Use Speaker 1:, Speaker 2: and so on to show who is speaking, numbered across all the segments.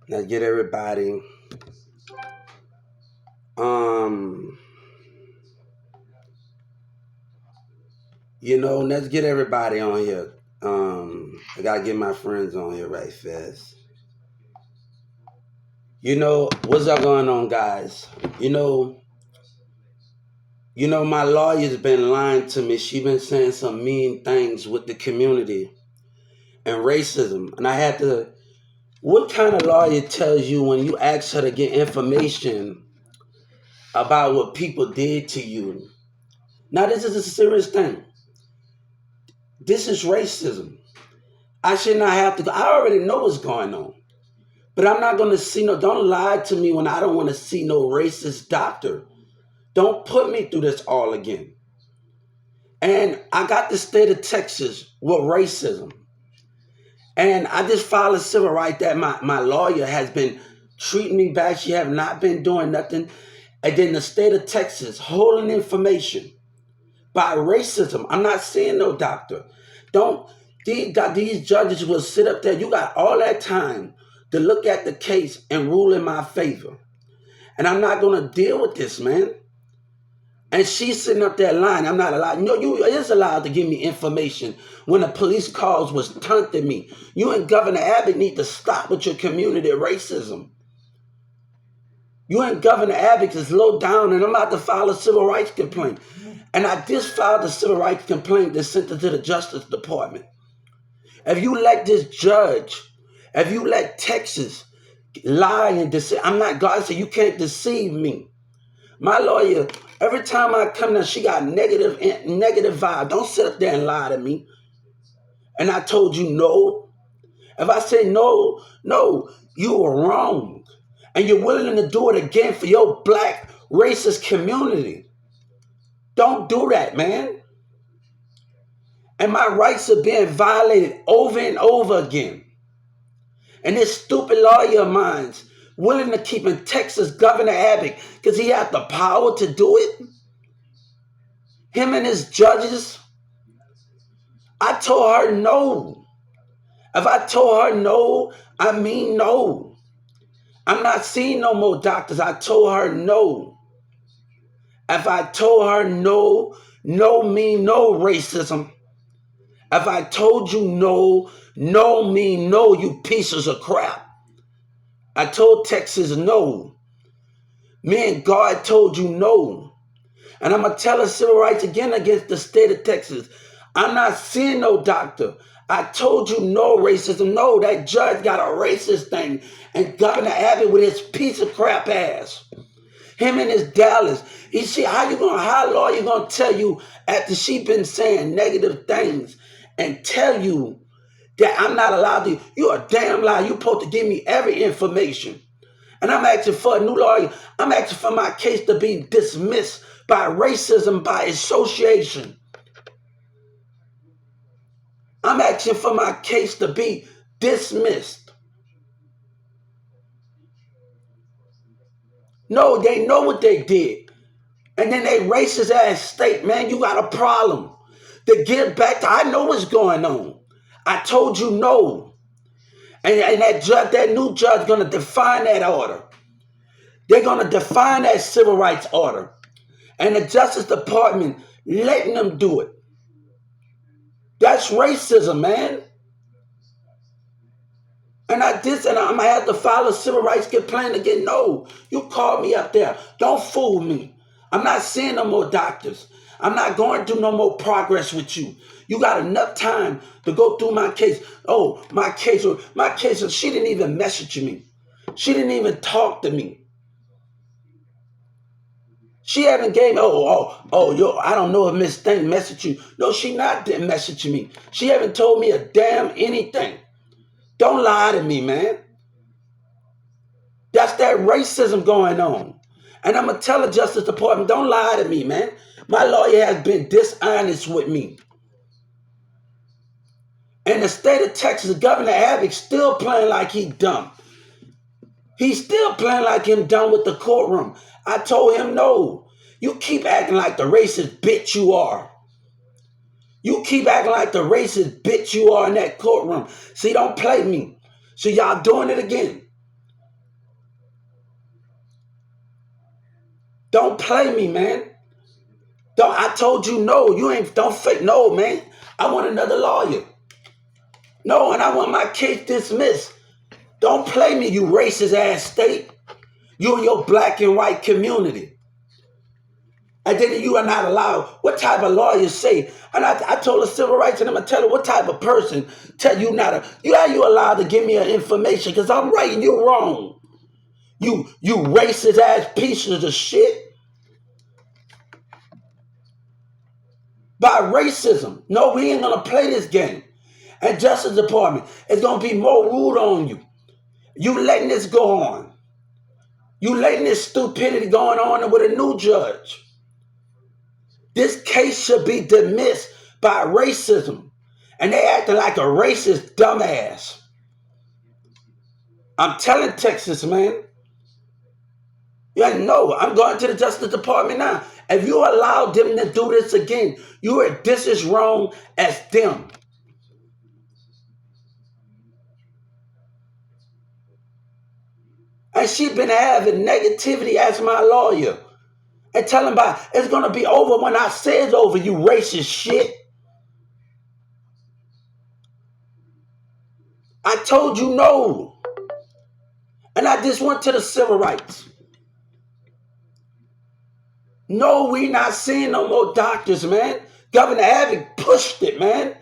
Speaker 1: Let's get everybody. Um, let's get everybody on here. I gotta get my friends on here right fast. What's up going on, guys? You know, my lawyer's been lying to me. She been saying some mean things with the community and racism. And I had to. What kind of lawyer tells you when you ask her to get information about what people did to you? Now, this is a serious thing. This is racism. I should not have to go. I already know what's going on. But I'm not going to see don't lie to me when I don't want to see no racist doctor. Don't put me through this all again. And I got the state of Texas with racism. And I just filed a civil right that my lawyer has been treating me bad. She have not been doing nothing. And then the state of Texas holding information by racism. I'm not seeing no doctor. Don't these judges will sit up there. You got all that time to look at the case and rule in my favor. And I'm not going to deal with this, man. And she's sitting up there lying. I'm not allowed. You is allowed to give me information when the police calls was taunting me. You and Governor Abbott need to stop with your community racism. You and Governor Abbott is low down, and I'm about to file a civil rights complaint. And I just filed a civil rights complaint that's sent it to the Justice Department. If you let this judge, if you let Texas lie and deceive, I'm not God, so you can't deceive me. My lawyer, every time I come there, she got negative vibe. Don't sit up there and lie to me. And I told you no. If I say no, you were wrong. And you're willing to do it again for your black racist community. Don't do that, man. And my rights are being violated over and over again. And this stupid lawyer of mine's willing to keep in Texas Governor Abbott because he had the power to do it. Him and his judges. I told her no. If I told her no, I mean no. I'm not seeing no more doctors. I told her no. If I told her no, no mean no racism. If I told you no, no mean no, you pieces of crap. I told Texas no. Me and God told you no. And I'm going to tell her civil rights again against the state of Texas. I'm not seeing no doctor. I told you no racism. No, that judge got a racist thing. And Governor Abbott with his piece of crap ass. Him and his Dallas. You see, how lawyer going to tell you after she been saying negative things and tell you that I'm not allowed to? You a damn liar. You supposed to give me every information. And I'm asking for a new lawyer. I'm asking for my case to be dismissed by racism by association. I'm asking for my case to be dismissed. No, they know what they did. And then they racist ass state, man, you got a problem. To get back to, I know what's going on. I told you no. And that judge, that new judge gonna define that order. They're gonna define that civil rights order. And the Justice Department letting them do it. That's racism, man. And I'm gonna have to file a civil rights complaint again. No, you called me up there. Don't fool me. I'm not seeing no more doctors. I'm not going through no more progress with you. You got enough time to go through my case. Oh, my case, she didn't even message me. She didn't even talk to me. She haven't gave me, I don't know if Miss Thing messaged you. No, she didn't message me. She haven't told me a damn anything. Don't lie to me, man. That's that racism going on. And I'm going to tell the Justice Department, don't lie to me, man. My lawyer has been dishonest with me. And the state of Texas, Governor Abbott still playing like he dumb. He's still playing like him dumb with the courtroom. I told him no. You keep acting like the racist bitch you are. You keep acting like the racist bitch you are in that courtroom. See, don't play me. So y'all doing it again. Don't play me, man. Don't. I told you no. You ain't. Don't fake. No, man. I want another lawyer. No, and I want my case dismissed. Don't play me, you racist ass state. You and your black and white community. And then you are not allowed. What type of lawyers say? And I told the civil rights, and I'm gonna tell her what type of person tell you not to. You are you allowed to give me information? Because I'm right and you're wrong. You racist ass pieces of shit. By racism. No, we ain't gonna play this game. And Justice Department is gonna be more rude on you. You letting this go on. You letting this stupidity going on with a new judge. This case should be dismissed by racism. And they acting like a racist dumbass. I'm telling Texas, man. Yeah, no, I'm going to the Justice Department now. If you allow them to do this again, you are just as wrong as them. And she been having negativity as my lawyer. And telling about it's going to be over when I say it's over, you racist shit. I told you no. And I just went to the civil rights. No, we not seeing no more doctors, man. Governor Abbott pushed it, man.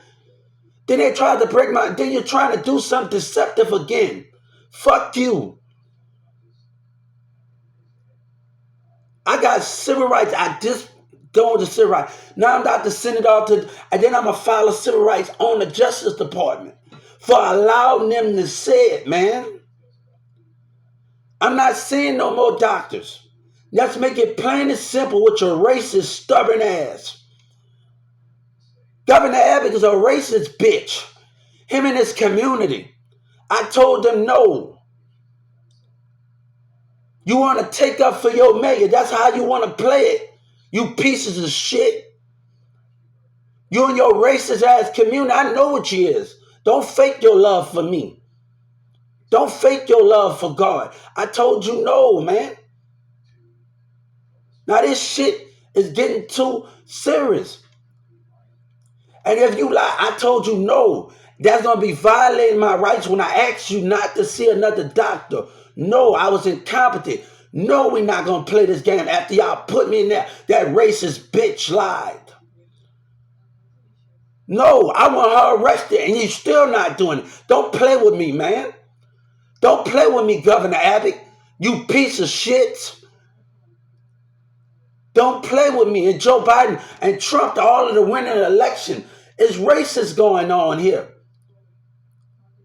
Speaker 1: Then they tried to break my, then you're trying to do something deceptive again. Fuck you. I got civil rights. I just go to civil rights. Now I'm about to send it off to, and then I'm going to file a civil rights on the Justice Department for allowing them to say it, man. I'm not seeing no more doctors. Let's make it plain and simple with your racist, stubborn ass. Governor Abbott is a racist bitch. Him and his community. I told them no. You want to take up for your mayor. That's how you want to play it. You pieces of shit. You and your racist ass community. I know what you is. Don't fake your love for me. Don't fake your love for God. I told you no, man. Now this shit is getting too serious. And if you lie, I told you no. That's going to be violating my rights when I asked you not to see another doctor. No, I was incompetent. No, we're not going to play this game after y'all put me in there. That racist bitch lied. No, I want her arrested and you still not doing it. Don't play with me, man. Don't play with me, Governor Abbott. You piece of shit. Don't play with me. And Joe Biden and Trump, all of the winning election, is racist going on here.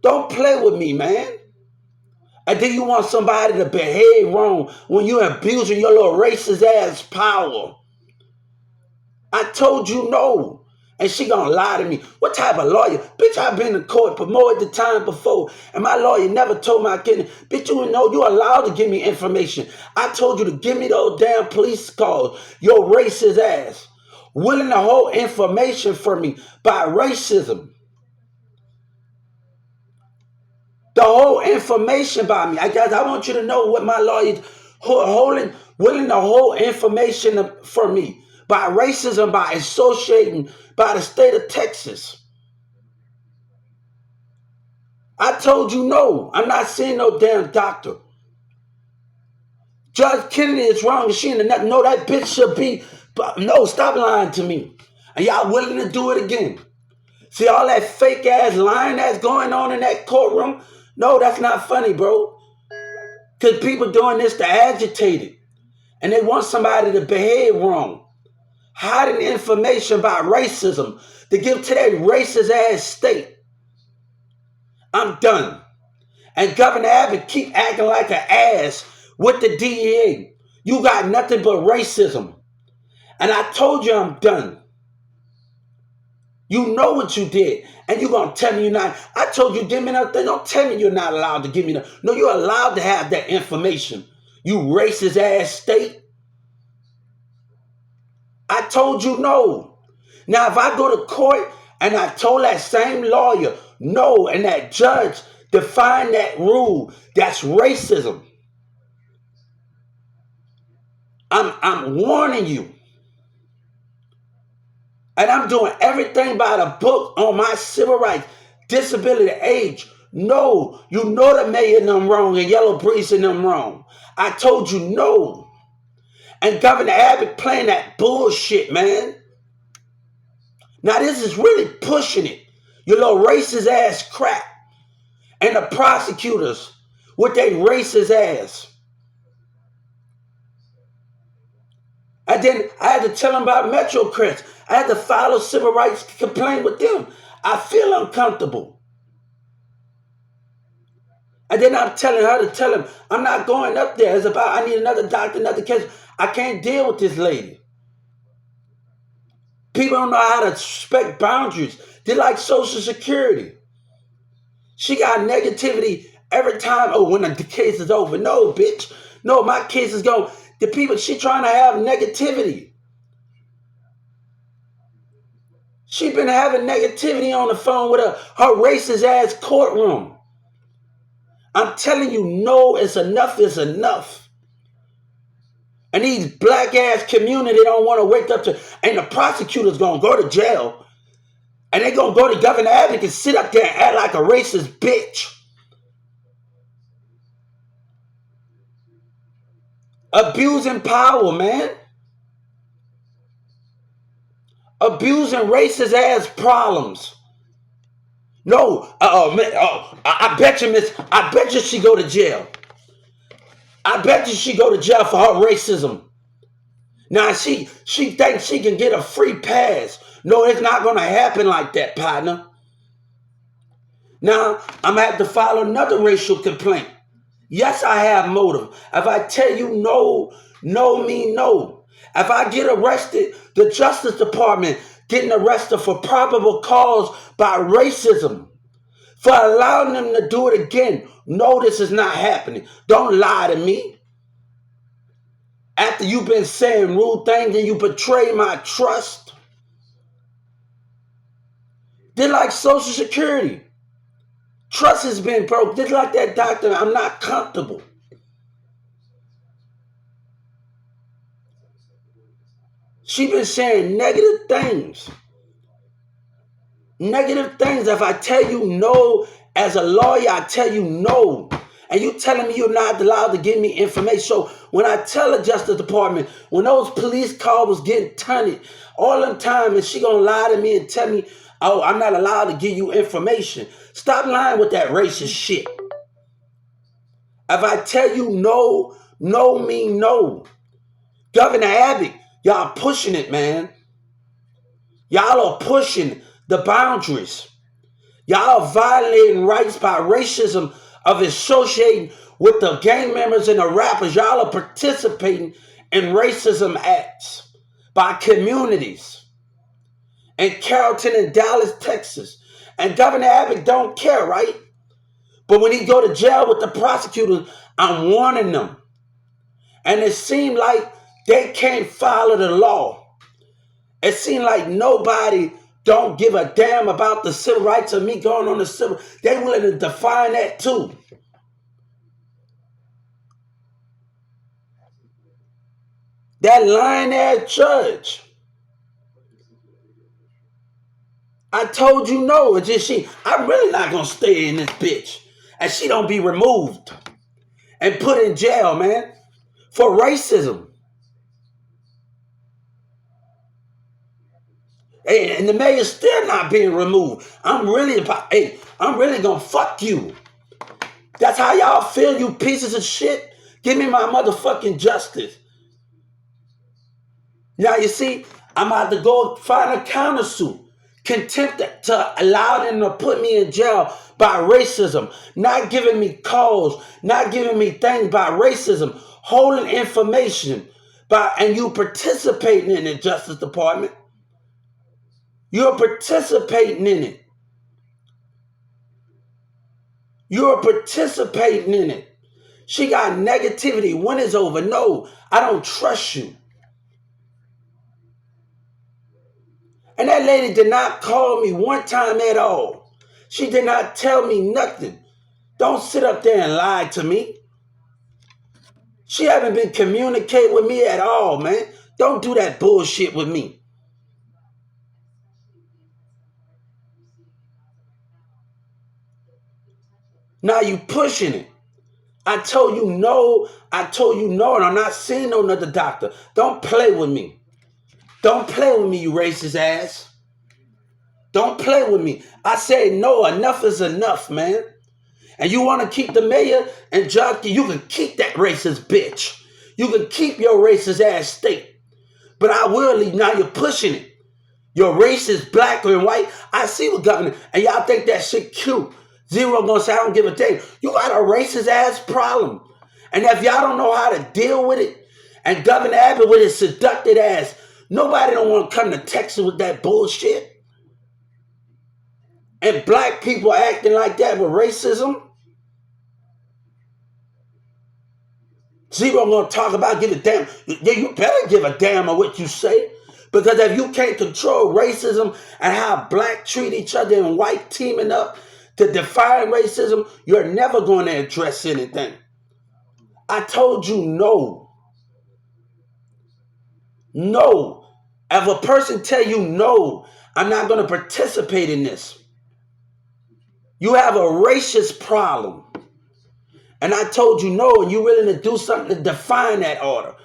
Speaker 1: Don't play with me, man. And then you want somebody to behave wrong when you're abusing your little racist ass power. I told you no. And she gonna lie to me. What type of lawyer? Bitch, I've been in court for more at the time before. And my lawyer never told me I couldn't. Bitch, you know you're allowed to give me information. I told you to give me those damn police calls. Your racist ass. Willing to hold information for me by racism. The whole information by me. I want you to know what my lawyer is willing to hold information for me by racism, by associating, by the state of Texas. I told you no. I'm not seeing no damn doctor. Judge Kennedy is wrong. She in the net. No, that bitch should be. No, stop lying to me. And y'all willing to do it again. See all that fake ass lying that's going on in that courtroom? No, that's not funny, bro. Because people doing this to agitate it. And they want somebody to behave wrong. Hiding information about racism to give to that racist ass state. I'm done. And Governor Abbott keep acting like an ass with the DEA. You got nothing but racism. And I told you I'm done. You know what you did. And you're going to tell me you're not. I told you, give me nothing. Don't tell me you're not allowed to give me that. No, you're allowed to have that information. You racist ass state. I told you no. Now, if I go to court and I told that same lawyer no, and that judge defined that rule, that's racism. I'm warning you. And I'm doing everything by the book on my civil rights, disability, age. No, you know the mayor and them wrong and Yellow Breeze and them wrong. I told you no. And Governor Abbott playing that bullshit, man. Now this is really pushing it. Your little racist ass crap. And the prosecutors with their racist ass. And then I had to tell them about MetroCrest. I had to file a civil rights complaint with them. I feel uncomfortable. And then I'm telling her to tell him, I'm not going up there. It's about, I need another doctor, another case. I can't deal with this lady. People don't know how to respect boundaries. They're like Social Security. She got negativity every time. Oh, when the case is over. No, bitch. No, my case is going. The people, she trying to have negativity. She been having negativity on the phone with her racist ass courtroom. I'm telling you, no, it's enough is enough. And these black ass community don't want to wake up to, and the prosecutor's gonna go to jail. And they gonna go to Governor Abbott and sit up there and act like a racist bitch. Abusing power, man. Abusing racist ass problems. No, I bet you, miss, I bet you she go to jail. I bet you she go to jail for her racism. Now she thinks she can get a free pass. No, it's not gonna happen like that, partner. Now I'm gonna have to file another racial complaint. Yes, I have motive. If I tell you no, no mean no. If I get arrested, the Justice Department getting arrested for probable cause by racism, for allowing them to do it again. No, this is not happening. Don't lie to me. After you've been saying rude things and you betray my trust. They're like Social Security. Trust has been broke. Just like that doctor, I'm not comfortable. She been saying negative things. Negative things. If I tell you no, as a lawyer, I tell you no. And you telling me you're not allowed to give me information. So when I tell the Justice Department, when those police calls was getting tunted all the time, and she gonna lie to me and tell me, oh, I'm not allowed to give you information. Stop lying with that racist shit. If I tell you no, no mean no. Governor Abbott, y'all pushing it, man. Y'all are pushing the boundaries. Y'all are violating rights by racism of associating with the gang members and the rappers. Y'all are participating in racism acts by communities in Carrollton and Dallas, Texas. And Governor Abbott don't care, right? But when he go to jail with the prosecutors, I'm warning them. And it seemed like they can't follow the law. It seemed like nobody don't give a damn about the civil rights of me going on the civil. They willing to define that too. That lying-ass judge. I told you no. It's just I'm really not going to stay in this bitch. And she don't be removed and put in jail, man, for racism. And the mayor's still not being removed. I'm really going to fuck you. That's how y'all feel, you pieces of shit? Give me my motherfucking justice. Now, you see, I'm about to go find a countersuit. Contempt to allow them to put me in jail by racism. Not giving me calls. Not giving me things by racism. Holding information. And you participating in the Justice Department. You're participating in it. You're participating in it. She got negativity. When it's over, no, I don't trust you. And that lady did not call me one time at all. She did not tell me nothing. Don't sit up there and lie to me. She haven't been communicating with me at all, man. Don't do that bullshit with me. Now you pushing it. I told you no, and I'm not seeing no another doctor. Don't play with me. Don't play with me, you racist ass. Don't play with me. I said no, enough is enough, man. And you want to keep the mayor and Junkie, you can keep that racist bitch. You can keep your racist ass state. But I will leave. Now you're pushing it. Your race is black and white. I see what governor, and y'all think that shit cute. Zero gonna say, I don't give a damn. You got a racist ass problem. And if y'all don't know how to deal with it, and Governor Abbott with his seductive ass, nobody don't want to come to Texas with that bullshit. And black people acting like that with racism. Zero gonna talk about give a damn. You better give a damn on what you say. Because if you can't control racism and how black treat each other and white teaming up to define racism, you're never going to address anything. I told you no. No. If a person tell you no, I'm not going to participate in this. You have a racist problem. And I told you no, and you're willing to do something to define that order.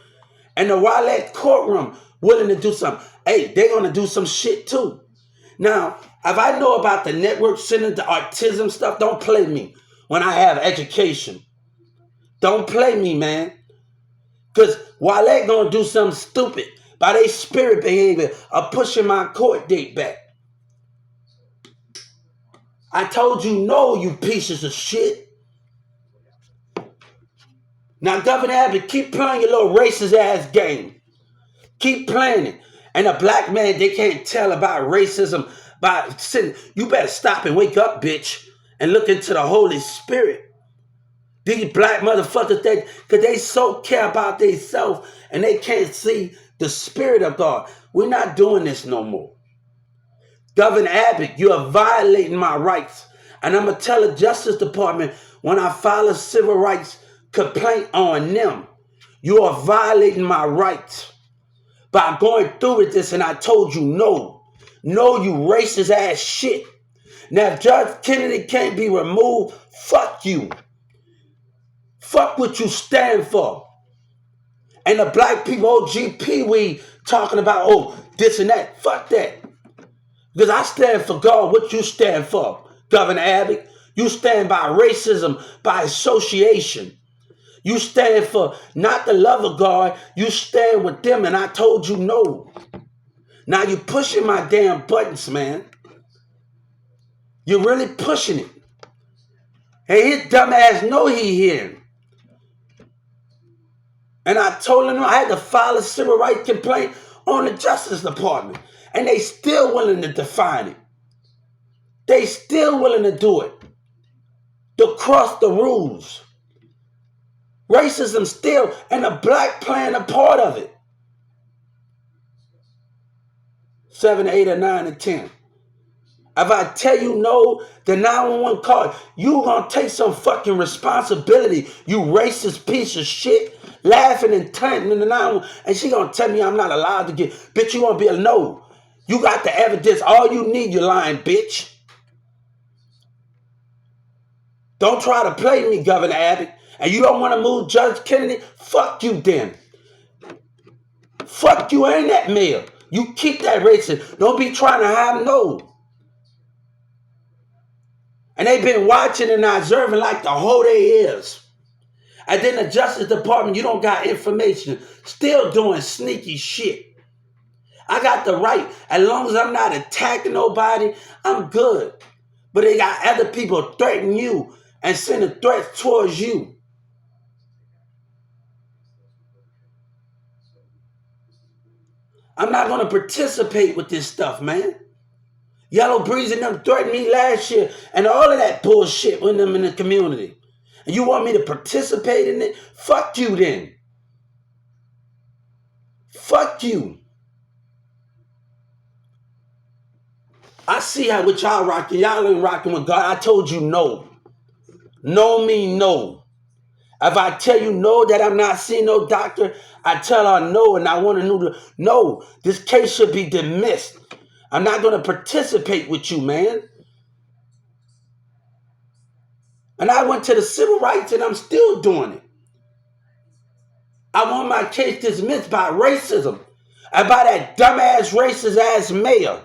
Speaker 1: And the Wildcat courtroom willing to do something. Hey, they're going to do some shit too. Now, if I know about the network center, the autism stuff, don't play me when I have education. Don't play me, man. Because Wildcat going to do something stupid by their spirit behavior of pushing my court date back. I told you no, you pieces of shit. Now, Governor Abbott, keep playing your little racist ass game. Keep playing it. And a black man, they can't tell about racism. You better stop and wake up, bitch, and look into the Holy Spirit. These black motherfuckers, because they so care about themselves and they can't see the Spirit of God. We're not doing this no more. Governor Abbott, you are violating my rights. And I'm going to tell the Justice Department when I file a civil rights complaint on them, you are violating my rights by going through with this, and I told you no. No, you racist ass shit. Now, if Judge Kennedy can't be removed, fuck you. Fuck what you stand for. And the black people, OGP, we talking about, oh, this and that. Fuck that. Because I stand for God, what you stand for, Governor Abbott. You stand by racism, by association. You stand for not the love of God. You stand with them, and I told you no. Now you're pushing my damn buttons, man. You're really pushing it. Hey, his dumb ass know he hearing. And I told him I had to file a civil rights complaint on the Justice Department. And they still willing to define it. They still willing to do it. To cross the rules. Racism still, and the black playing a part of it. 7, 8, or 9, or 10. If I tell you no, the 911 call, you gonna take some fucking responsibility, you racist piece of shit, laughing and taunting in the 911, and she gonna tell me I'm not allowed to get, bitch, you gonna be a no. You got the evidence, all you need, you lying bitch. Don't try to play me, Governor Abbott. And you don't want to move Judge Kennedy? Fuck you then. Fuck you and that mayor. You keep that racist. Don't be trying to hide no. And they've been watching and observing like the whole day is. And then the Justice Department, you don't got information. Still doing sneaky shit. I got the right. As long as I'm not attacking nobody, I'm good. But they got other people threatening you and sending threats towards you. I'm not going to participate with this stuff, man. Yellow Breeze and them threatened me last year and all of that bullshit with them in the community. And you want me to participate in it? Fuck you then. Fuck you. I see how what y'all rocking. Y'all ain't rocking with God. I told you no. No mean no. If I tell you no, that I'm not seeing no doctor, I tell her no, and I want to know, no, this case should be dismissed. I'm not going to participate with you, man. And I went to the civil rights, and I'm still doing it. I want my case dismissed by racism and by that dumbass racist ass mayor.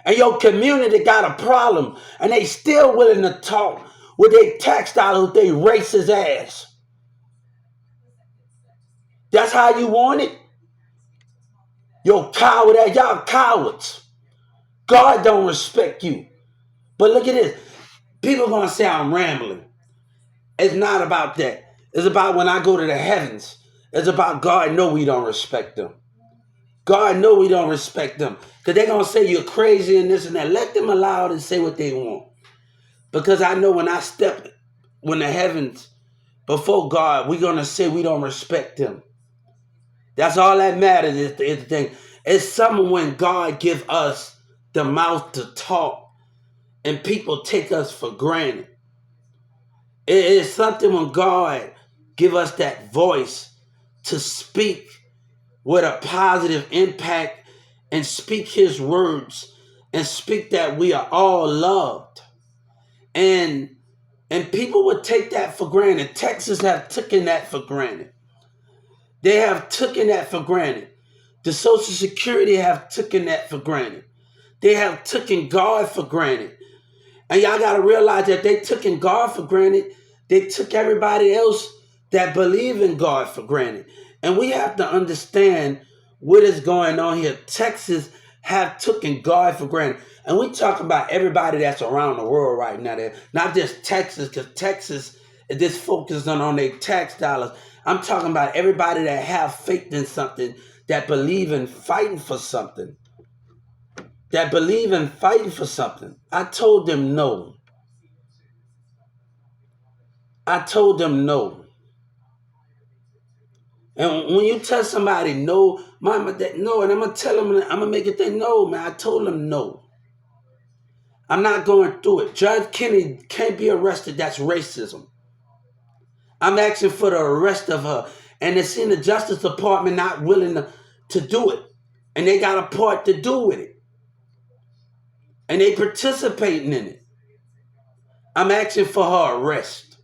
Speaker 1: And your community got a problem, and they still willing to talk with their tax dollars with their racist ass. That's how you want it? Yo, coward ass, y'all cowards. God don't respect you. But look at this. People gonna say I'm rambling. It's not about that. It's about when I go to the heavens. It's about God know we don't respect them. God know we don't respect them. Because they're going to say you're crazy and this and that. Let them allow it and say what they want. Because I know when the heavens before God, we're going to say we don't respect them. That's all that matters is the thing. It's something when God give us the mouth to talk and people take us for granted. It is something when God give us that voice to speak with a positive impact and speak his words and speak that we are all loved. And people would take that for granted. Texas have taken that for granted. They have taken that for granted. The Social Security have taken that for granted. They have taken God for granted. And y'all got to realize that they taken God for granted. They took everybody else that believe in God for granted. And we have to understand what is going on here. Texas have taken God for granted. And we talking about everybody that's around the world right now. Not just Texas, because Texas is just focused on their tax dollars. I'm talking about everybody that have faith in something, that believe in fighting for something. That believe in fighting for something. I told them no. I told them no. And when you tell somebody no, mama, that no, and I'm going to tell them, I'm going to make it think no, man. I told them no. I'm not going through it. Judge Kennedy can't be arrested. That's racism. I'm asking for the arrest of her. And it's in the Justice Department not willing to do it. And they got a part to do with it. And they participating in it. I'm asking for her arrest.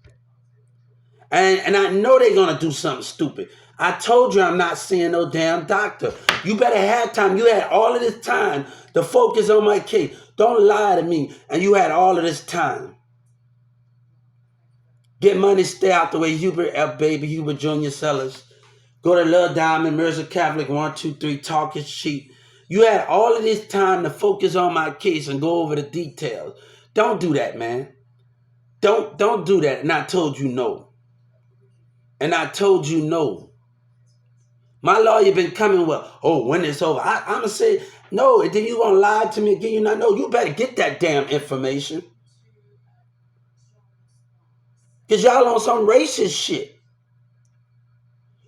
Speaker 1: And I know they're going to do something stupid. I told you I'm not seeing no damn doctor. You better have time. You had all of this time to focus on my case. Don't lie to me. And you had all of this time. Get money, stay out the way. Hubert F. Baby, Hubert Jr. Sellers. Go to Lil Diamond, Mirza Catholic, 123, talk is cheap. You had all of this time to focus on my case and go over the details. Don't do that, man. Don't do that. And I told you no. And I told you no. My lawyer been coming with, oh, when it's over. I'm going to say, no, and then you going to lie to me again. You not know. You better get that damn information. Because y'all on some racist shit.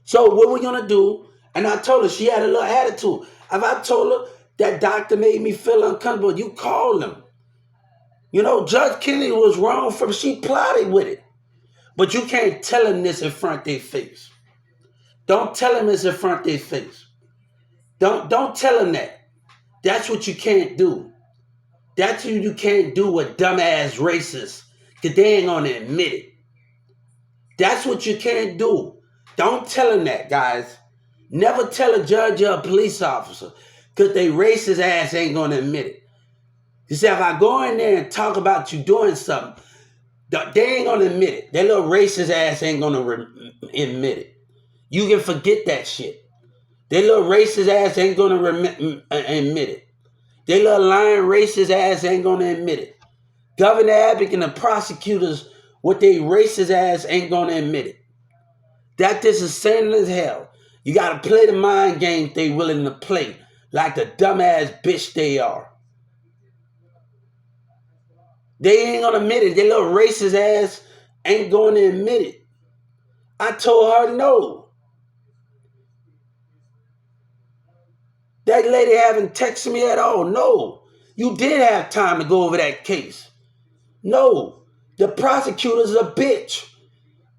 Speaker 1: So what we're going to do, and I told her, she had a little attitude. If I told her that doctor made me feel uncomfortable, you call him. You know, Judge Kennedy was wrong she plotted with it. But you can't tell him this in front of their face. Don't tell him this in front of their face. Don't tell him that. That's what you can't do. That's what you can't do with dumbass racists. Because they ain't going to admit it. That's what you can't do. Don't tell him that, guys. Never tell a judge or a police officer. Because they racist ass ain't going to admit it. You see, if I go in there and talk about you doing something, they ain't going to admit it. Their little racist ass ain't going to admit it. You can forget that shit. Their little racist ass ain't going to admit it. Their little lying racist ass ain't going to admit it. Governor Abbott and the prosecutors with their racist ass ain't going to admit it. That this is sin as hell. You got to play the mind game they willing to play like the dumbass bitch they are. They ain't going to admit it. Their little racist ass ain't going to admit it. I told her no. That lady haven't texted me at all. No. You did have time to go over that case. No. The prosecutor's a bitch.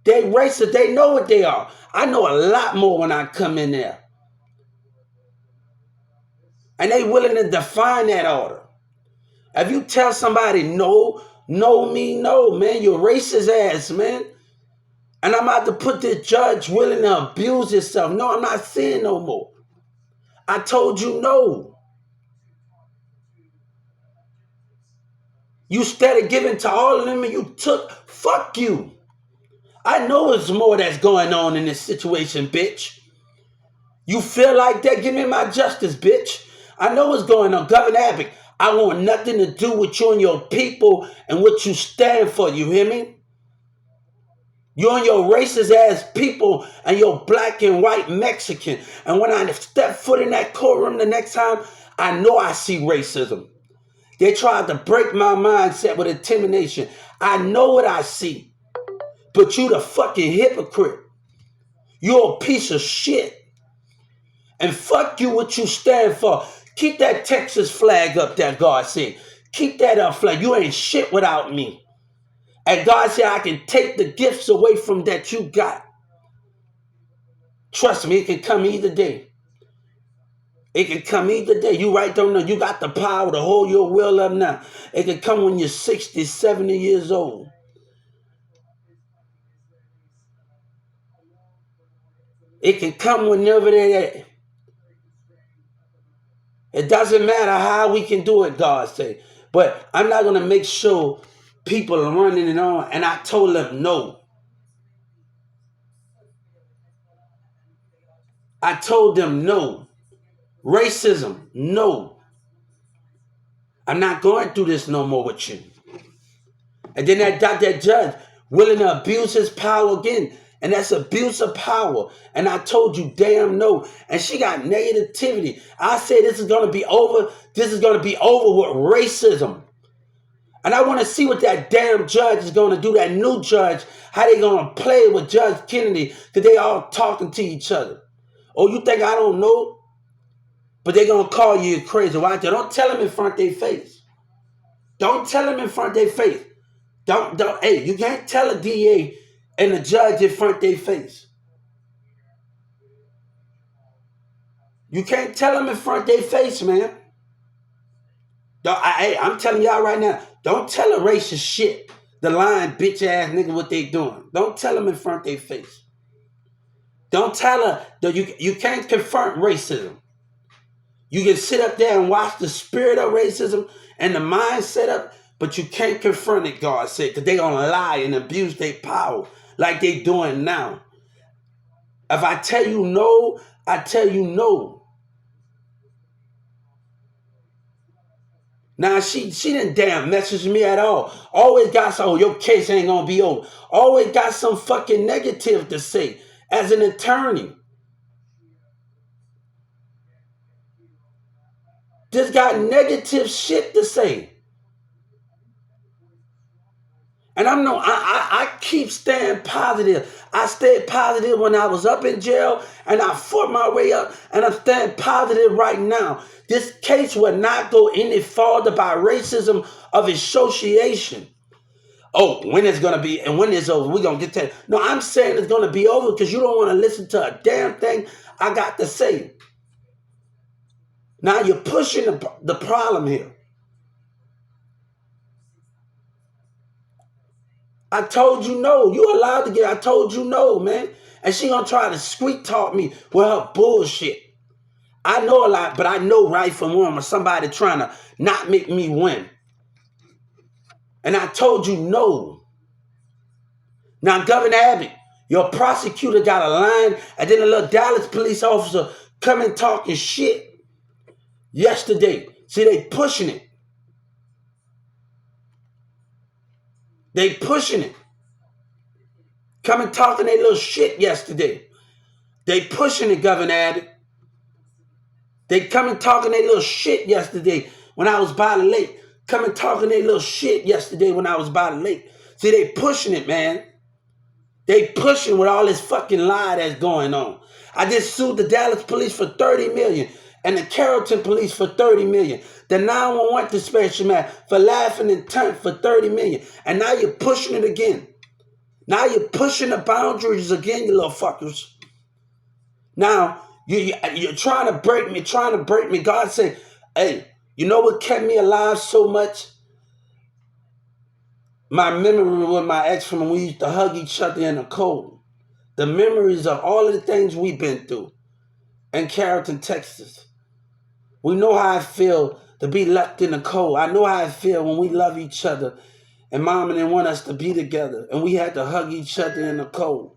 Speaker 1: They racist. They know what they are. I know a lot more when I come in there. And they willing to define that order. If you tell somebody no, no mean no, man, you're racist ass, man. And I'm about to put this judge willing to abuse himself. No, I'm not saying no more. I told you no. You started giving to all of them and you took. Fuck you. I know there's more that's going on in this situation, bitch. You feel like that? Give me my justice, bitch. I know what's going on. Governor Abbott, I want nothing to do with you and your people and what you stand for. You hear me? You and your racist ass people and your black and white Mexican. And when I step foot in that courtroom the next time, I know I see racism. They tried to break my mindset with intimidation. I know what I see. But you the fucking hypocrite. You're a piece of shit. And fuck you what you stand for. Keep that Texas flag up there, God said. Keep that up flag. You ain't shit without me. And God said I can take the gifts away from that you got. Trust me, it can come either day. It can come either day. You right don't know. You got the power to hold your will up now. It can come when you're 60, 70 years old. It can come whenever they're at. It doesn't matter how we can do it, God say. But I'm not going to make sure people are running it on. And I told them no. I told them no. Racism, no. I'm not going through this no more with you. And then that judge willing to abuse his power again. And that's abuse of power. And I told you, damn no. And she got negativity. I said this is going to be over. This is going to be over with racism. And I want to see what that damn judge is going to do, that new judge, how they going to play with Judge Kennedy, because they all talking to each other. Oh, you think I don't know? But they going to call you crazy. Why? Don't tell them in front of their face. Don't tell them in front of their face. Hey, you can't tell a DA and a judge in front of their face. You can't tell them in front of their face, man. I'm telling y'all right now, don't tell a racist shit, the lying bitch ass nigga what they doing. Don't tell them in front of their face. Don't tell her that you can't confront racism. You can sit up there and watch the spirit of racism and the mindset up, but you can't confront it, God said, because they're going to lie and abuse their power like they doing now. If I tell you no, I tell you no. Now, she didn't damn message me at all. Always got some, your case ain't going to be over. Always got some fucking negative to say as an attorney. Just got negative shit to say. And I keep staying positive. I stayed positive when I was up in jail, and I fought my way up, and I'm staying positive right now. This case will not go any farther by racism of association. Oh, when it's going to be, and when it's over, we're going to get to it. No, I'm saying it's going to be over because you don't want to listen to a damn thing I got to say. Now you're pushing the problem here. I told you no. You allowed to get. I told you no, man. And she gonna try to sweet talk me with her bullshit. I know a lot, but I know right from wrong or somebody trying to not make me win. And I told you no. Now, Governor Abbott, your prosecutor got a line, and then a little Dallas police officer coming talking shit yesterday. See, they pushing it. They pushing it. Coming talking their little shit yesterday. They pushing it, Governor Abbott. They coming talking their little shit yesterday when I was by the lake. Coming talking their little shit yesterday when I was by the lake. See, they pushing it, man. They pushing with all this fucking lie that's going on. I just sued the Dallas police for $30 million and the Carrollton police for $30 million. The 911 dispatcher man for laughing and turn for $30 million. And now you're pushing it again. Now you're pushing the boundaries again, you little fuckers. Now you're trying to break me, God said, hey, you know what kept me alive so much? My memory with my ex from when we used to hug each other in the cold. The memories of all of the things we've been through in Carrollton, Texas. We know how I feel to be left in the cold. I know how I feel when we love each other and mama didn't want us to be together and we had to hug each other in the cold.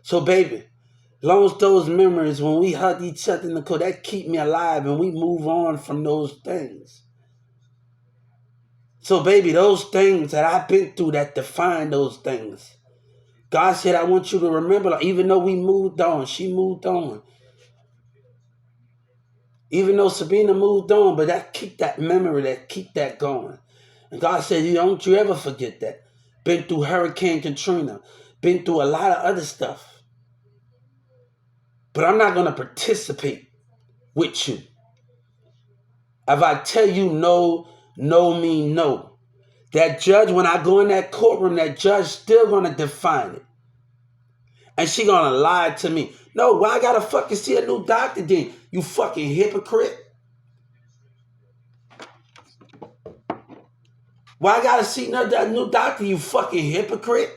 Speaker 1: So baby, as long as those memories when we hug each other in the cold, that keep me alive and we move on from those things. So baby, those things that I've been through that define those things. God said, I want you to remember, like, even though we moved on, she moved on. Even though Sabina moved on, but that keep that memory, that keep that going. And God said, don't you ever forget that. Been through Hurricane Katrina. Been through a lot of other stuff. But I'm not going to participate with you. If I tell you no, no mean no. That judge, when I go in that courtroom, that judge still going to define it. And she going to lie to me. No, why I got to fucking see a new doctor then? You fucking hypocrite. Why I got to see another new doctor, you fucking hypocrite?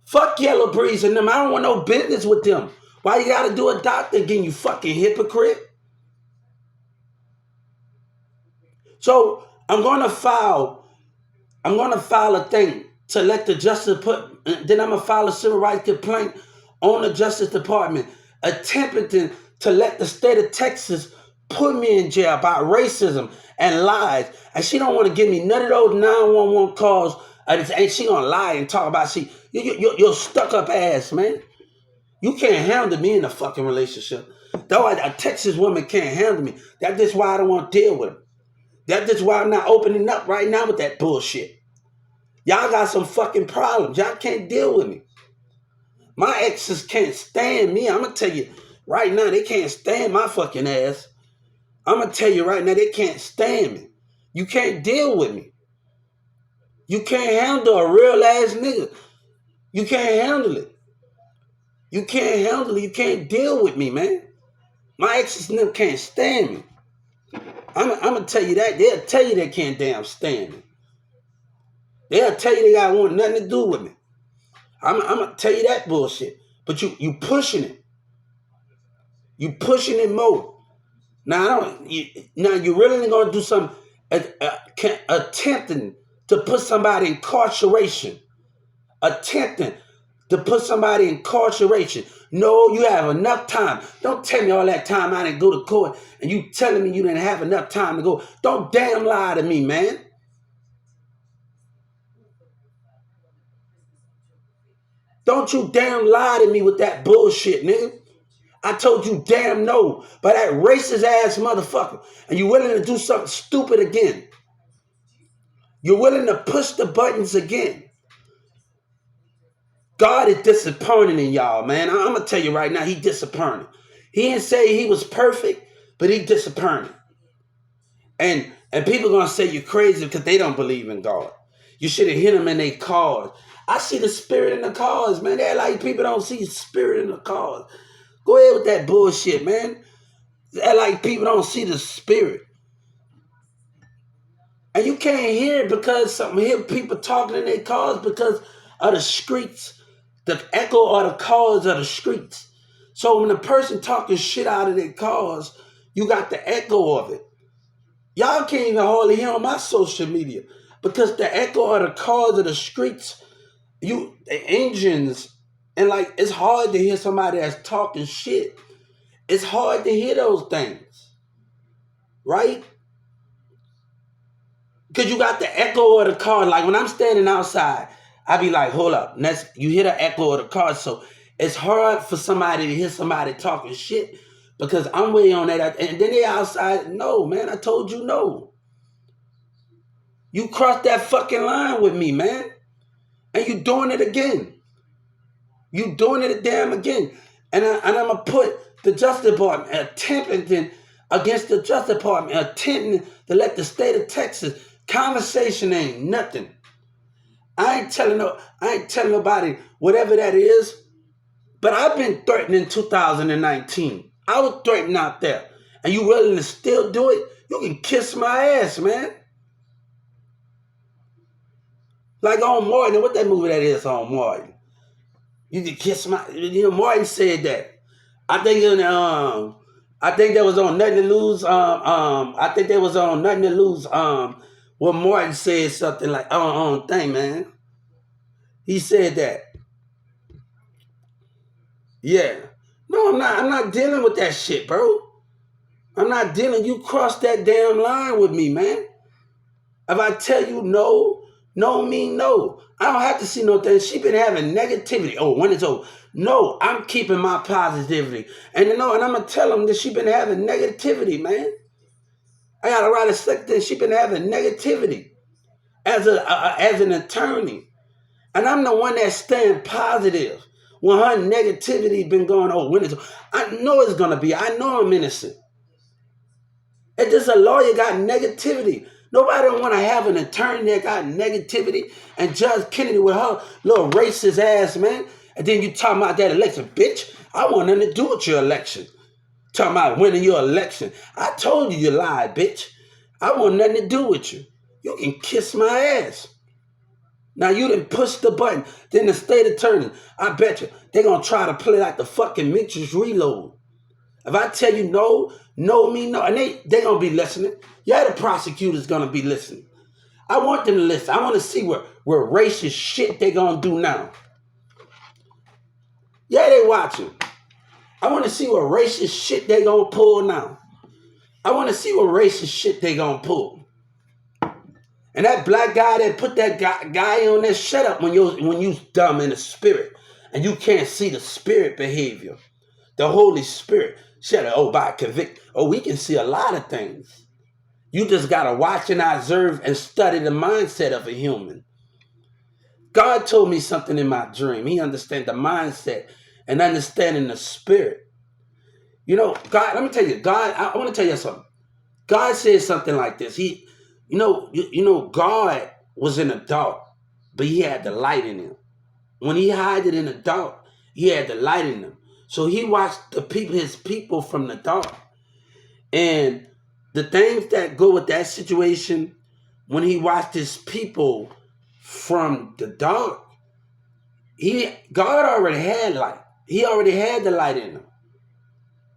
Speaker 1: Fuck Yellow Breeze and them. I don't want no business with them. Why you got to do a doctor again, you fucking hypocrite? So I'm going to file a thing to let the Justice then I'm going to file a civil rights complaint on the Justice Department attempting to let the state of Texas put me in jail about racism and lies. And she don't want to give me none of those 911 calls. And she going to lie and talk about you're stuck up ass, man. You can't handle me in a fucking relationship. Though a Texas woman can't handle me. That's just why I don't want to deal with her. That's just why I'm not opening up right now with that bullshit. Y'all got some fucking problems. Y'all can't deal with me. My exes can't stand me. I'm going to tell you right now, they can't stand my fucking ass. I'm going to tell you right now, they can't stand me. You can't deal with me. You can't handle a real ass nigga. You can't handle it. You can't handle it. You can't deal with me, man. My exes never can't stand me. I'm going to tell you that. They'll tell you they can't damn stand me. They'll tell you they got want nothing to do with me. I'm going to tell you that bullshit. But you pushing it. You pushing it more. Now, you really going to do something attempting to put somebody in incarceration. Attempting to put somebody in incarceration. No, you have enough time. Don't tell me all that time I didn't go to court and you telling me you didn't have enough time to go. Don't damn lie to me, man. Don't you damn lie to me with that bullshit, nigga. I told you damn no by that racist ass motherfucker. And you willing to do something stupid again. You're willing to push the buttons again. God is disappointing in y'all, man. I'm going to tell you right now, he disappointed. He didn't say he was perfect, but he disappointed. And people going to say you're crazy because they don't believe in God. You should have hit them in their cars. I see the spirit in the cars, man. They're like people don't see spirit in the cars. Go ahead with that bullshit, man. They're like people don't see the spirit. And you can't hear it because hear people talking in their cars because of the streets. The echo of the cars of the streets. So when a person talking shit out of their cars, you got the echo of it. Y'all can't even hardly hear on my social media because the echo of the cars of the streets, the engines, and like it's hard to hear somebody that's talking shit. It's hard to hear those things, right? Because you got the echo of the car. Like when I'm standing outside, I be like, hold up. You hear the echo of the car. So it's hard for somebody to hear somebody talking shit because I'm way on that. And then they outside. No, man, I told you no. You crossed that fucking line with me, man. And you doing it again. You doing it damn again. And I'm going to put the Justice Department attempting against the Justice Department, attempting to let the state of Texas, conversation ain't nothing. I ain't telling nobody whatever that is. But I've been threatened in 2019. I was threatened out there. And you willing to still do it? You can kiss my ass, man. Like on Martin, what that movie that is on Martin? You can kiss my. Martin said that. I think that was on Nothing to Lose. I think that was on Nothing to Lose. Where Martin said something like, thing, man. He said that. Yeah. No, I'm not dealing with that shit, bro. I'm not dealing. You crossed that damn line with me, man. If I tell you no, no mean no. I don't have to see no thing. She been having negativity. Oh, when it's over. No, I'm keeping my positivity. And I'm gonna tell them that she been having negativity, man. I gotta write a second thing. She been having negativity as an attorney. And I'm the one that's staying positive. When her negativity been going, when it's over. I know it's gonna be. I know I'm innocent. It's just a lawyer got negativity. Nobody don't want to have an attorney that got negativity. And Judge Kennedy with her little racist ass, man. And then you talking about that election. Bitch, I want nothing to do with your election. Talking about winning your election. I told you lied, bitch. I want nothing to do with you. You can kiss my ass. Now you done push the button. Then the state attorney, I bet you, they're going to try to play like the fucking Matrix Reload. If I tell you no, no mean no. And they going to be listening. Yeah, the prosecutor's going to be listening. I want them to listen. I want to see what racist shit they going to do now. Yeah, they watching. I want to see what racist shit they going to pull now. I want to see what racist shit they going to pull. And that black guy that put that guy on there, shut up when you dumb in the spirit. And you can't see the spirit behavior. The Holy Spirit. Shut up. By convict. We can see a lot of things. You just got to watch and observe and study the mindset of a human. God told me something in my dream. He understands the mindset and understanding the spirit. God, let me tell you, I want to tell you something. God said something like this. God was in the dark, but he had the light in him. When he hid it in the dark, he had the light in him. So he watched his people from the dark. And the things that go with that situation, when he watched his people from the dark, God already had light. He already had the light in him.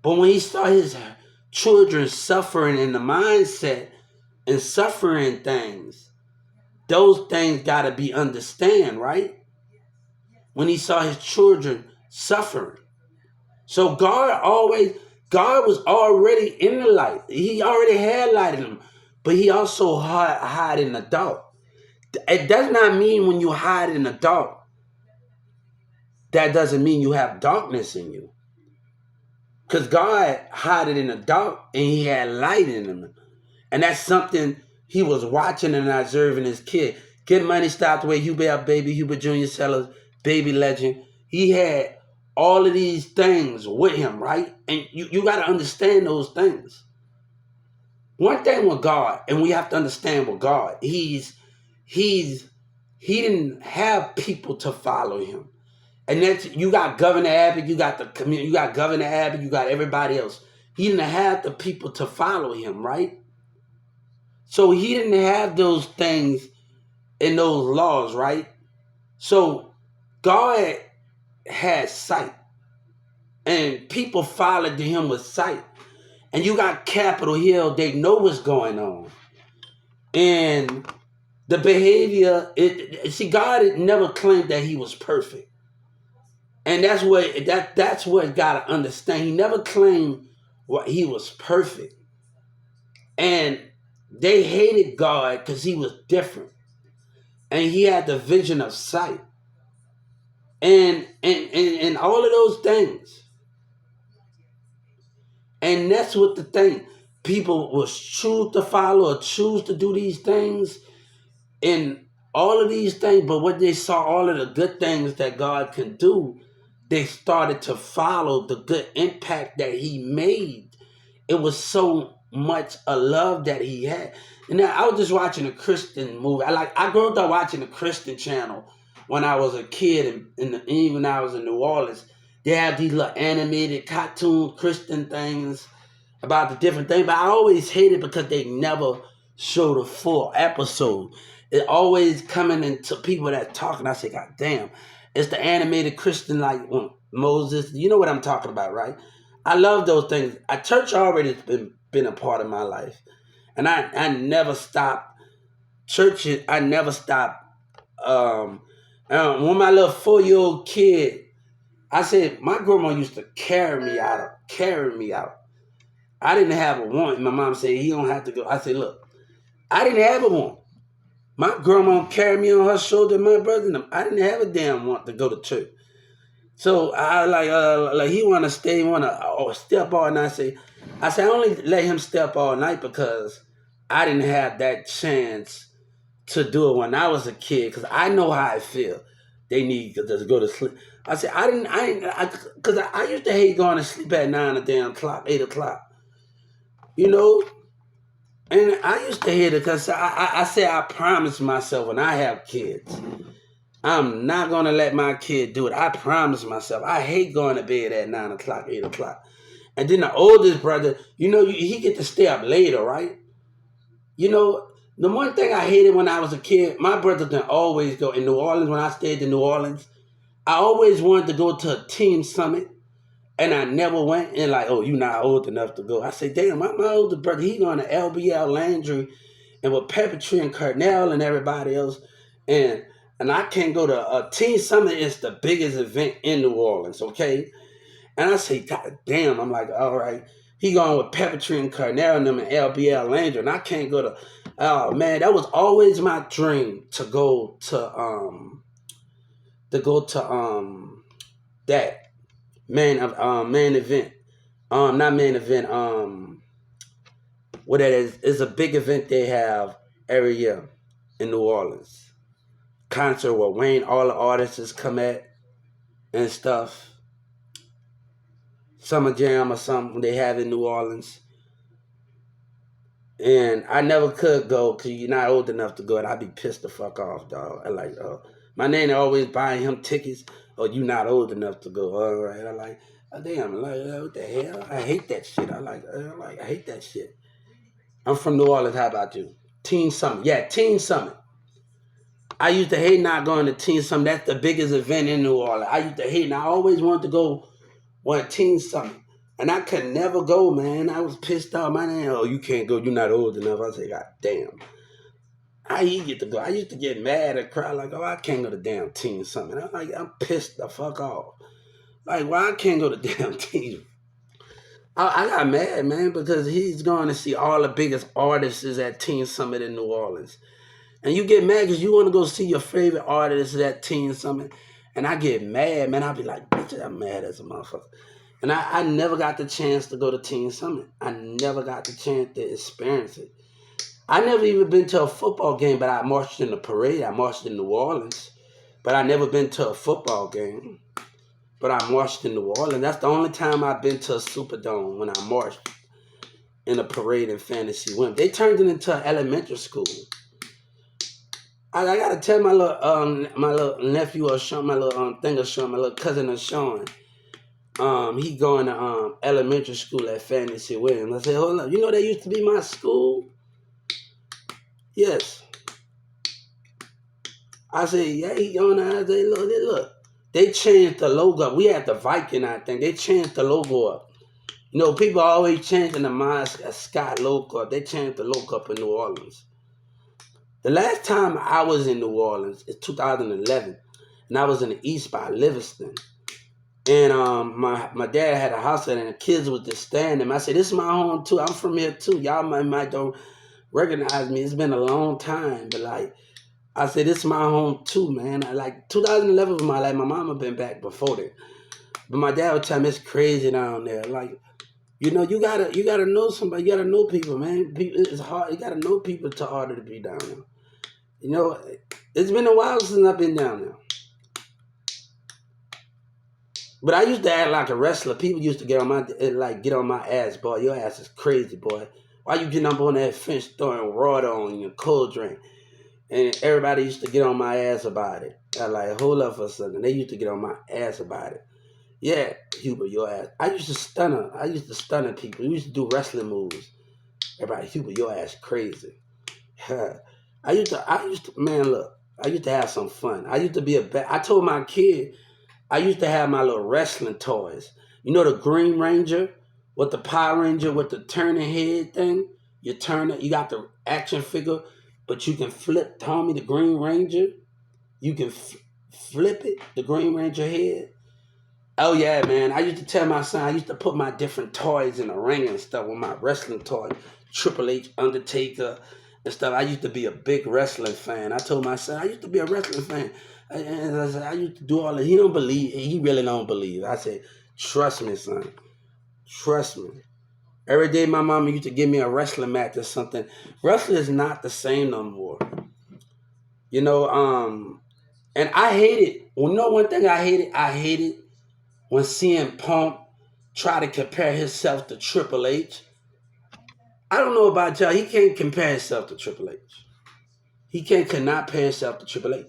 Speaker 1: But when he saw his children suffering in the mindset and suffering things, those things got to be understand, right? When he saw his children suffering. So God was already in the light. He already had light in him, but he also hide in the dark. It does not mean when you hide in the dark, that doesn't mean you have darkness in you. Because God hid it in the dark and he had light in him. And that's something he was watching and observing his kid. Get Money Stopped Away, Hubert Baby, Hubert Jr. Sellers, Baby Legend. He had all of these things with him, right? And you got to understand those things. One thing with God, and we have to understand with God, he didn't have people to follow him. And that's, you got Governor Abbott, you got the community, you got Governor Abbott, you got everybody else. He didn't have the people to follow him, right? So he didn't have those things in those laws, right? So God had sight. And people followed him with sight. And you got Capitol Hill, they know what's going on. And the behavior, God never claimed that he was perfect. And that's what got to understand. He never claimed he was perfect. And they hated God because he was different. And he had the vision of sight. And all of those things. And that's what the thing. People will choose to follow or choose to do these things. And all of these things. But when they saw all of the good things that God can do, they started to follow the good impact that he made. It was so much a love that he had. And then I was just watching a Christian movie. I grew up watching the Christian channel when I was a kid, and even when I was in New Orleans. They have these little animated cartoon Christian things about the different things, but I always hated because they never showed a full episode. It always coming into people that talking. I say, God damn, it's the animated Christian like Moses. You know what I'm talking about, right? I love those things. A church already been a part of my life, and I never stopped churches. I never stopped. Um, when my little 4-year-old kid, I said my grandma used to carry me out. I didn't have a want. My mom said he don't have to go. I said, look, I didn't have a want. My grandma carried me on her shoulder, my brother and them. I didn't have a damn want to go to church. So I like he wanna stay, wanna step all night. I only let him step all night because I didn't have that chance to do it when I was a kid because I know how I feel. They need to just go to sleep. Because I used to hate going to sleep at 9 or damn o'clock, 8 o'clock. You know, and I used to hate it because I said I promised myself when I have kids, I'm not gonna let my kid do it. I promised myself. I hate going to bed at 9 o'clock, 8 o'clock. And then the oldest brother, he get to stay up later, right? You know, the one thing I hated when I was a kid, my brother didn't always go in New Orleans. When I stayed in New Orleans, I always wanted to go to a team summit, and I never went. And like, oh, you not old enough to go. I said, damn, my older brother, he going to LBL Landry and with Peppertree and Cornell and everybody else, and I can't go to a team summit. Is the biggest event in New Orleans, okay? And I say, God damn, I'm like, all right. He going with Peppertree and Cornell and them and LBL Landry, and I can't go to. Oh man, that was always my dream to go to that main event. Not main event. What that is? It's a big event they have every year in New Orleans. Concert where Wayne, all the artists come at and stuff. Summer Jam or something they have in New Orleans. And I never could go because you're not old enough to go, and I'd be pissed the fuck off, dog. I like, my nana always buying him tickets. Oh, you not old enough to go. All right, I like, oh, damn, like, what the hell? I hate that shit. I hate that shit. I'm from New Orleans. How about you? Teen Summit. Yeah, Teen Summit. I used to hate not going to Teen Summit. That's the biggest event in New Orleans. I used to hate, and I always wanted to go on Teen Summit. And I could never go, man. I was pissed off. My name, oh, you can't go. You're not old enough. I said, God damn. How you get to go? I used to get mad and cry like, oh, I can't go to damn Teen Summit. I'm like, I'm pissed the fuck off. Like, why I can't go to damn Teen? I got mad, man, because he's going to see all the biggest artists at Teen Summit in New Orleans. And you get mad because you want to go see your favorite artists at Teen Summit. And I get mad, man. I'll be like, bitch, I'm mad as a motherfucker. And I never got the chance to go to Teen Summit. I never got the chance to experience it. I never even been to a football game, but I marched in the parade. I marched in New Orleans. But I never been to a football game. But I marched in New Orleans. That's the only time I've been to a Superdome, when I marched in a parade in Fantasy Women. They turned it into an elementary school. I gotta tell my little nephew or Sean, my little thing of Sean, my little cousin of Sean. He going to elementary school at Fantasy Williams. I said, hold up, that used to be my school? Yes. I said, yeah, he going to. I said, look. They changed the logo up. We had the Viking, I think. They changed the logo up. People are always changing the mascot logo up. They changed the logo up in New Orleans. The last time I was in New Orleans is 2011, and I was in the East by Livingston. And my dad had a house there, and the kids would just stand him. I said, this is my home too. I'm from here too. Y'all might don't recognize me. It's been a long time, but like I said, this is my home too, man. 2011 was my life. My mama been back before that, but my dad would tell me it's crazy down there. Like, you gotta know somebody. You gotta know people, man. It's hard. You gotta know people to order to be down there. It's been a while since I've been down there. But I used to act like a wrestler. People used to get on my ass, boy. Your ass is crazy, boy. Why you getting up on that fence throwing water on your cold drink? And everybody used to get on my ass about it. I like, hold up for a second. They used to get on my ass about it. Yeah, Hubert, your ass. I used to stun her. I used to stun her people. We used to do wrestling moves. Everybody, Hubert, your ass crazy. Man, look, I used to have some fun. I used to be I told my kid, I used to have my little wrestling toys. You know the Green Ranger with the Power Ranger with the turning head thing? You turn it, you got the action figure, but you can flip Tommy the Green Ranger. You can flip it, the Green Ranger head. Oh yeah, man. I used to tell my son, I used to put my different toys in the ring and stuff with my wrestling toys. Triple H, Undertaker, and stuff. I used to be a big wrestling fan. I told my son, I used to be a wrestling fan. And I said, I used to do all that. He don't believe, he really don't believe. I said, trust me, son. Trust me. Every day my mama used to give me a wrestling match or something. Wrestling is not the same no more. You know, and I hate it. Well, you know one thing I hated? I hated when CM Punk tried to compare himself to Triple H. I don't know about y'all. He can't compare himself to Triple H. He cannot compare himself to Triple H.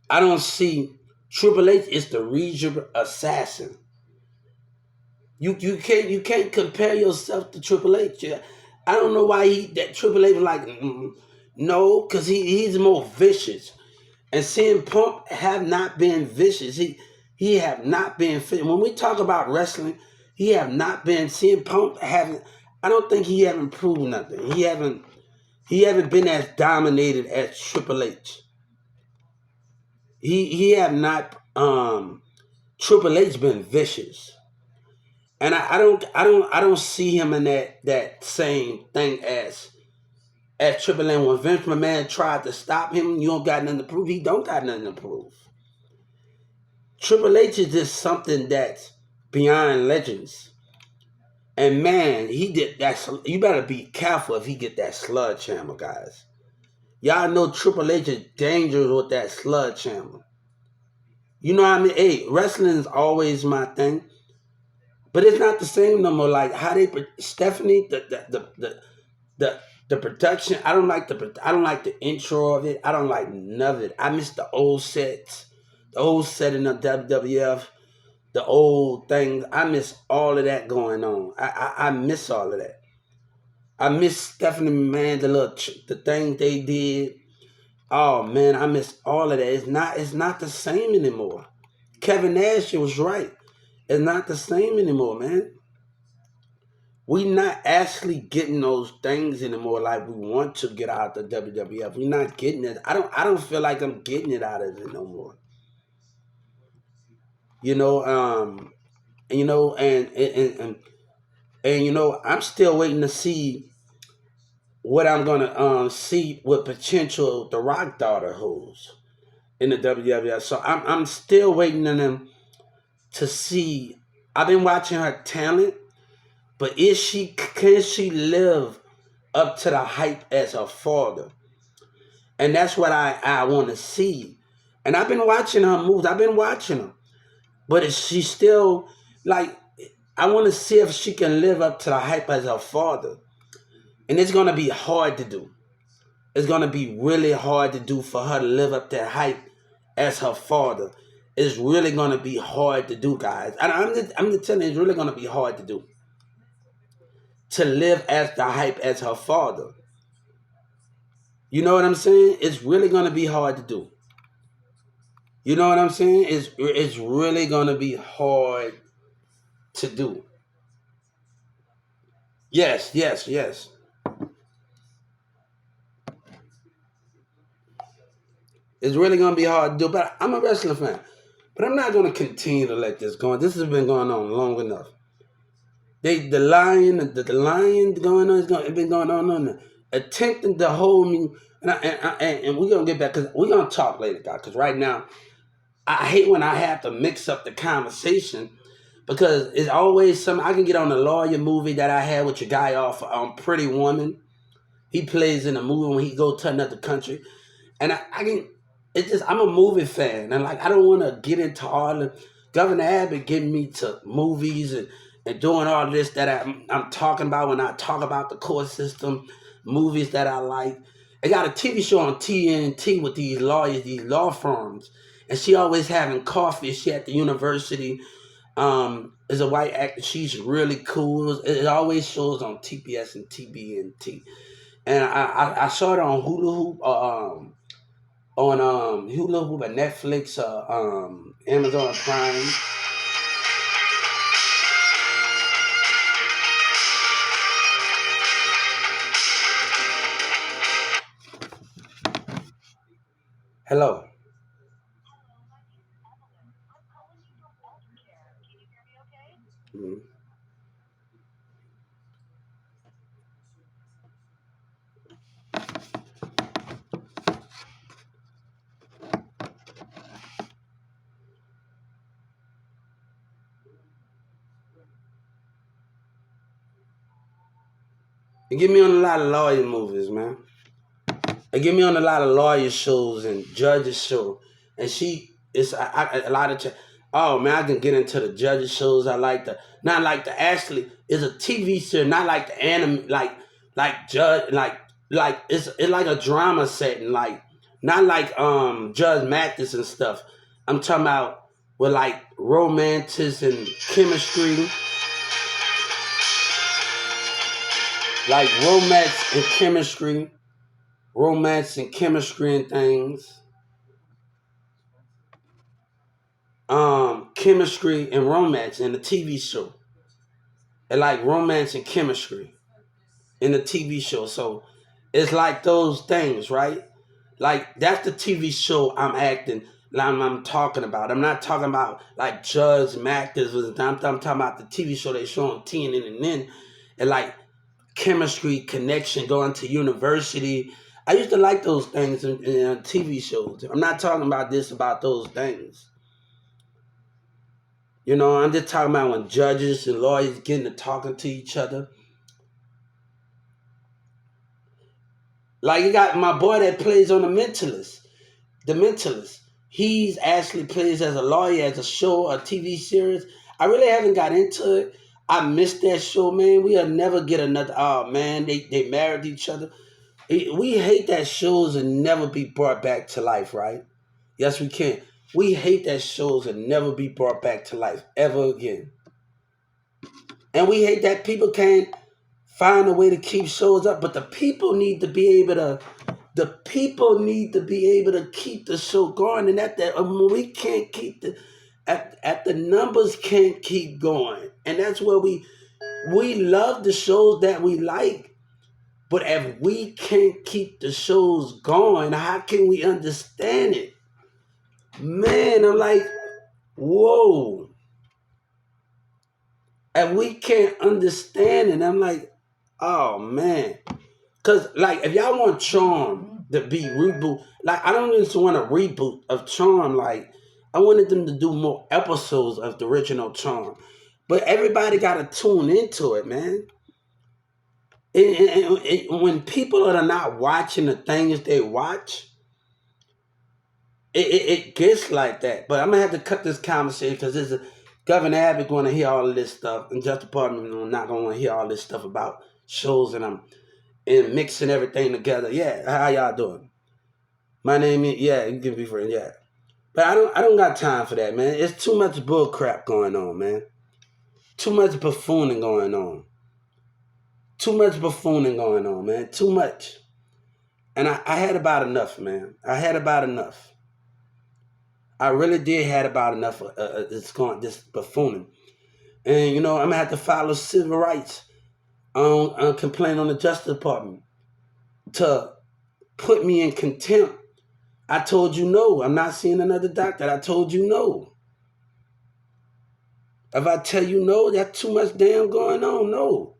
Speaker 1: I don't see Triple H is the regional assassin. You can't compare yourself to Triple H. I don't know why that Triple H was like no, because he's more vicious. And CM Punk have not been vicious. He have not been fit. When we talk about wrestling, he have not been. CM Punk haven't. I don't think he haven't proved nothing. He haven't been as dominated as Triple H. He have not. Triple H been vicious, and I don't see him in that same thing as Triple H. When Vince McMahon tried to stop him, you don't got nothing to prove. He don't got nothing to prove. Triple H is just something that's beyond legends. And man, he did that. You better be careful if he get that sledgehammer, guys. Y'all know Triple H is dangerous with that sledgehammer. You know what I mean? Hey, wrestling is always my thing, but it's not the same no more. Like how they Stephanie, the production. I don't like the intro of it. I don't like none of it. I miss the old sets, in the WWF. The old things. I miss all of that going on. I miss all of that. I miss Stephanie McMahon, the thing they did. Oh man, I miss all of that. It's not the same anymore. Kevin Nash was right. It's not the same anymore, man. We not actually getting those things anymore like we want to get out of the WWF. We're not getting it. I don't feel like I'm getting it out of it no more. You know, and you know, I'm still waiting to see what I'm gonna see what potential the Rock daughter holds in the WWF. So I'm still waiting on them to see. I've been watching her talent, but can she live up to the hype as her father? And that's what I want to see. And I've been watching her moves. I've been watching them, but is she still like? I want to see if she can live up to the hype as her father. And it's going to be hard to do. It's going to be really hard to do for her to live up to hype as her father. It's really going to be hard to do, guys. I'm just telling you, it's really going to be hard to do. To live as the hype as her father. You know what I'm saying? It's really going to be hard to do. You know what I'm saying? It's really going to be hard to do. Yes. It's really going to be hard to do, but I'm a wrestling fan. But I'm not going to continue to let this go on. This has been going on long enough. The lion going on, it's been going on, attempting to hold me. And we're going to get back, because we're going to talk later, guys, because right now, I hate when I have to mix up the conversation, because it's always something. I can get on the lawyer movie that I had with your guy off on Pretty Woman. He plays in a movie when he go to another country. And I can, it's just, I'm a movie fan. And like, I don't want to get into all the, Governor Abbott getting me to movies and and doing all this that I'm talking about when I talk about the court system, movies that I like. I got a TV show on TNT with these lawyers, these law firms, and she always having coffee. She at the university. Is a white actor. She's really cool. It always shows on TPS and TBNT. And I saw it on Hulu Hoop, on Hulu Hoop, Netflix, Amazon Prime. Hello. Mhm. It get me on a lot of lawyer movies, man. It get me on a lot of lawyer shows and judges show, and she is a lot of. Oh man, I can get into the judges shows. I like the not like the Ashley is a TV series, not like the anime, like judge like it's like a drama setting, like not like Judge Mathis and stuff. I'm talking about with like romances and chemistry, like romance and chemistry and things. Chemistry and romance in the TV show. And like romance and chemistry in the TV show. So it's like those things, right? Like that's the TV show I'm acting. Like I'm talking about. I'm not talking about like Judge Mathis. I'm talking about the TV show they show on TNN and then and like chemistry connection going to university. I used to like those things in TV shows. I'm not talking about this about those things. You know, I'm just talking about when judges and lawyers getting to talking to each other. Like you got my boy that plays on The Mentalist. The Mentalist. He's actually plays as a lawyer, as a show, a TV series. I really haven't got into it. I missed that show, man. We'll never get another. Oh man, they married each other. We hate that shows and never be brought back to life, right? Yes, we can. We hate that shows and never be brought back to life ever again. And we hate that people can't find a way to keep shows up, but the people need to be able to. The people need to be able to keep the show going, and we can't keep at the numbers can't keep going, and that's where we love the shows that we like, but if we can't keep the shows going, how can we understand it? Man, I'm like, whoa. If we can't understand it, I'm like, oh man. Cause like if y'all want Charm to be reboot, like I don't just want a reboot of Charm. Like I wanted them to do more episodes of the original Charm, but everybody got to tune into it, man. When people are not watching the things they watch, it gets like that. But I'm gonna have to cut this conversation because Governor Abbott going to hear all of this stuff, and Justice Department not going to hear all this stuff about shows and mixing everything together. Yeah, how y'all doing? My name is you can be friends, yeah. But I don't got time for that, man. It's too much bull crap going on, man. Too much buffooning going on. Too much buffooning going on, man. Too much. And I had about enough, man. I had about enough. I really did had about enough of this buffooning. And you know, I'm gonna have to follow civil rights on complaint on the Justice Department to put me in contempt. I told you no. I'm not seeing another doctor. I told you no. If I tell you no, that's too much damn going on. No.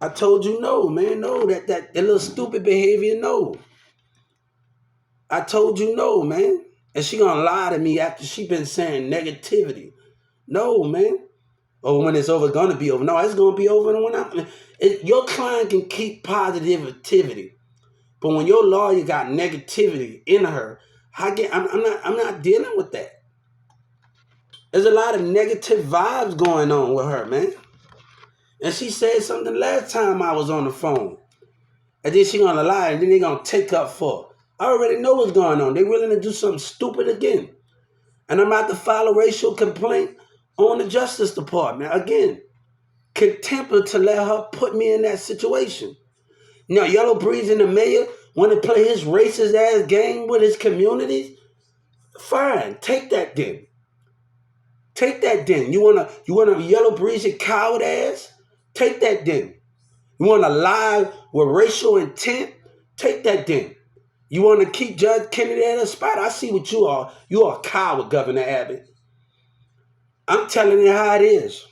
Speaker 1: I told you no, man. No, that little stupid behavior, no. I told you no, man. And she gonna lie to me after she been saying negativity. No, man. Or when it's over, gonna be over. No, it's gonna be over when your client can keep positivity. But when your lawyer got negativity in her, I'm not dealing with that. There's a lot of negative vibes going on with her, man. And she said something last time I was on the phone. And then she gonna lie, and then they gonna take up for it. I already know what's going on. They willing to do something stupid again. And I'm about to file a racial complaint on the Justice Department. Again, contempt to let her put me in that situation. Now, Yellow Breeze and the mayor want to play his racist ass game with his communities? Fine, take that then. Take that then. You wanna Yellow Breeze your coward ass? Take that then. You wanna lie with racial intent? Take that then. You wanna keep Judge Kennedy at a spot? I see what you are. You are a coward, Governor Abbott. I'm telling you how it is.